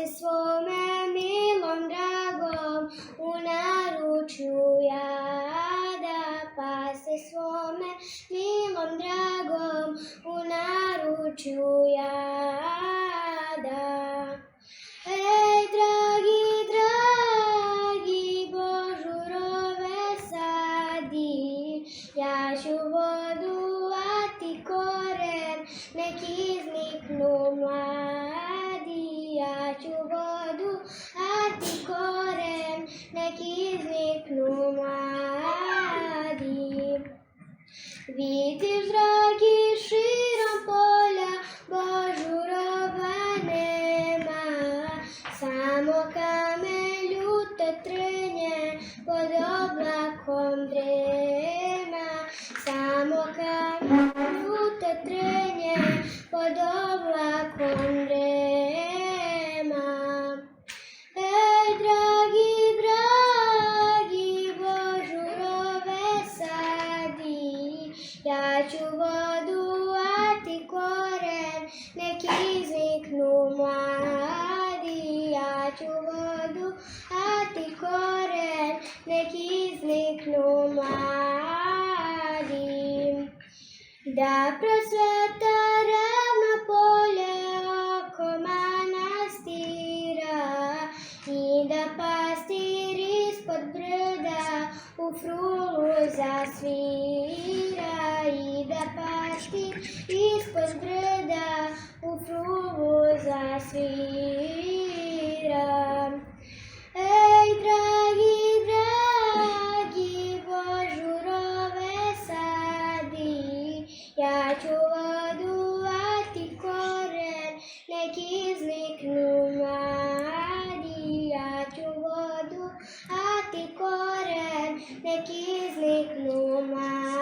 pase svome milom dragom u naručju jada, pase svome milom dragom u naručju jada. Ej, dragi, dragi, božurove sadi, ja ću vodu, a ti koren, nek izniknu mladi. Ja ću vodu, a ti koren, nek izniknu mladi. Vidiš, dragi, širom polja božurova nema, samo kamen ljuto trenje pod oblakom drema, samo kamen ljuto trenje pod oblakom drema. Ej, dragi, dragi, božurove sadi, ja ću vodu, a ti koren, nek izniknu mladi. Ja ću vodu, a ti koren, nek izniknu mladi. Da prosveta ravno polje oko manastira i da pastir ispod brda u frulu zasvira. I da pastir ispod brda u frulu zasvira. Ej, dragi, dragi, božurove sadi, ja ću vodu, a ti koren, nek izniknu mladi. Ja ću vodu, a ti koren, nek izniknu mladi.